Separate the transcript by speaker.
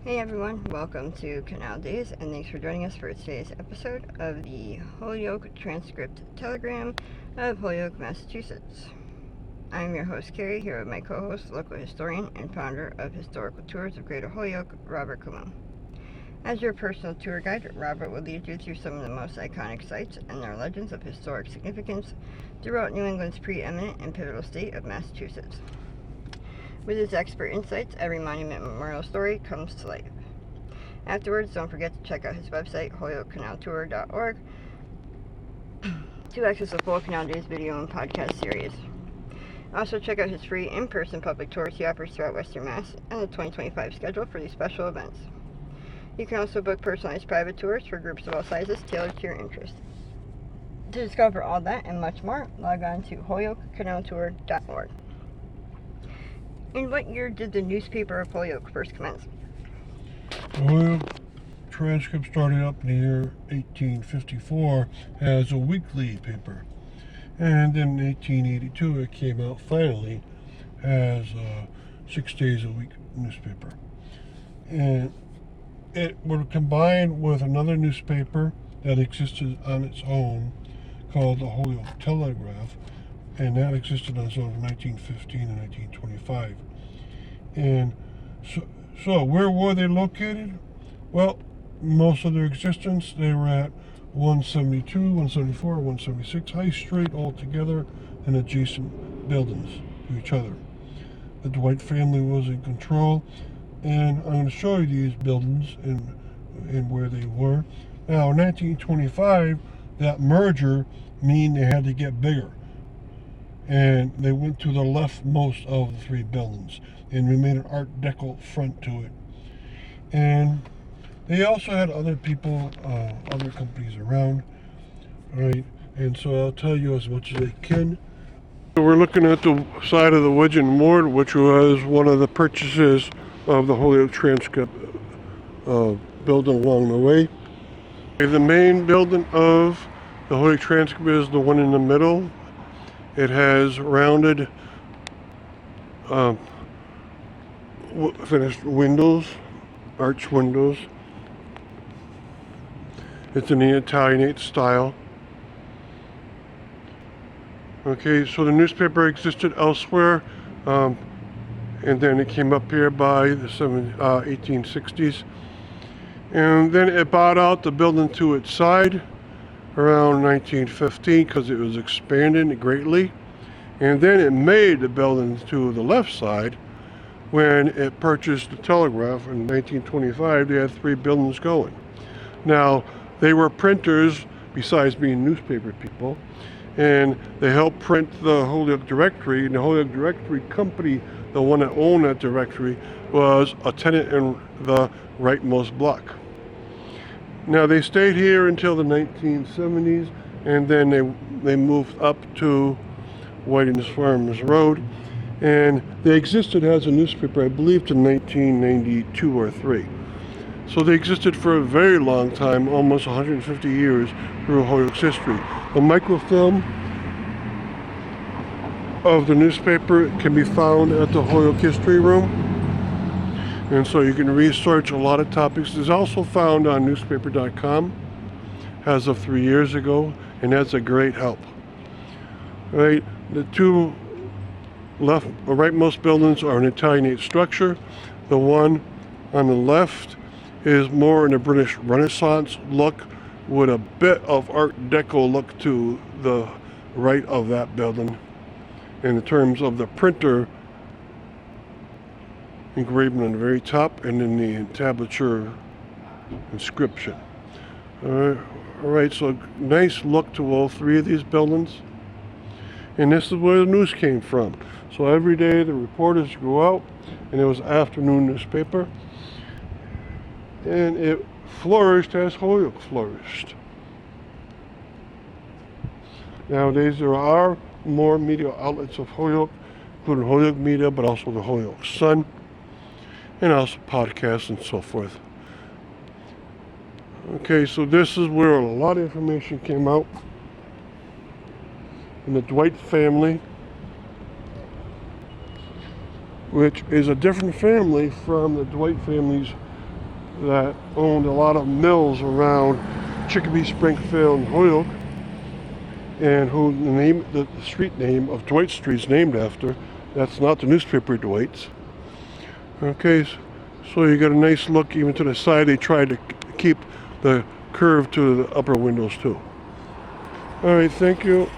Speaker 1: Hey everyone, welcome to Canal Days, and thanks for joining us for today's episode of the Holyoke Transcript Telegram of Holyoke, Massachusetts. I'm your host, Carrie, here with my co-host, local historian and founder of Historical Tours of Greater Holyoke, Robert Como. As your personal tour guide, Robert will lead you through some of the most iconic sites and their legends of historic significance throughout New England's preeminent and pivotal state of Massachusetts. With his expert insights, every monument memorial story comes to life. Afterwards, don't forget to check out his website, holyokecanaltour.org, to access the full Canal Days video and podcast series. Also, check out his free in-person public tours he offers throughout Western Mass and the 2025 schedule for these special events. You can also book personalized private tours for groups of all sizes tailored to your interests. To discover all that and much more, log on to holyokecanaltour.org. In what year did the newspaper of Holyoke first commence?
Speaker 2: The Holyoke Transcript started up in the year 1854 as a weekly paper, and in 1882 it came out finally as a 6 days a week newspaper. And it was combined with another newspaper that existed on its own called the Holyoke Telegraph, and that existed on its own from 1915 and 1925. And so where were they located? Well, most of their existence, they were at 172, 174, 176 High Street, all together in adjacent buildings to each other. The Dwight family was in control, and I'm going to show you these buildings and where they were. Now, in 1925, that merger meant they had to get bigger, and they went to the leftmost of the three buildings, and we made an Art Deco front to it. And they also had other people, other companies around, right? And so I'll tell you as much as I can. So we're looking at the side of the Wedge and Ward, which was one of the purchases of the Holyoke Transcript building along the way. The main building of the Holyoke Transcript is the one in the middle. It has rounded finished windows, arch windows. It's in the Italianate style. Okay, so the newspaper existed elsewhere, and then it came up here by the 1860s. And then it bought out the building to its side around 1915 because it was expanding greatly. And then it made the building to the left side when it purchased the Telegraph in 1925. They had three buildings going. Now, they were printers besides being newspaper people, and they helped print the Holyoke Directory, and the Holyoke Directory company, the one that owned that directory, was a tenant in the rightmost block. Now, they stayed here until the 1970s, and then they moved up to Whiting's Farmers Road, and they existed as a newspaper, I believe, to 1992 or 3. So they existed for a very long time, almost 150 years through Holyoke's history. The microfilm of the newspaper can be found at the Holyoke History Room, and so you can research a lot of topics. It's also found on newspaper.com as of 3 years ago, and that's a great help. Right, the two rightmost buildings are an Italianate structure. The one on the left is more in a British Renaissance look with a bit of Art Deco look to the right of that building in terms of the printer engraving on the very top and in the entablature inscription. All right, so nice look to all three of these buildings. And this is where the news came from. So every day the reporters go out, and it was afternoon newspaper, and it flourished as Holyoke flourished. Nowadays there are more media outlets of Holyoke, including Holyoke Media, but also the Holyoke Sun, and also podcasts and so forth. Okay, so this is where a lot of information came out. And the Dwight family, which is a different family from the Dwight family's that owned a lot of mills around Chicopee, Springfield, and Holyoke, and who the street name of Dwight Street is named after. That's not the newspaper Dwight's. Okay, so you got a nice look even to the side. They tried to keep the curve to the upper windows too. All right, thank you.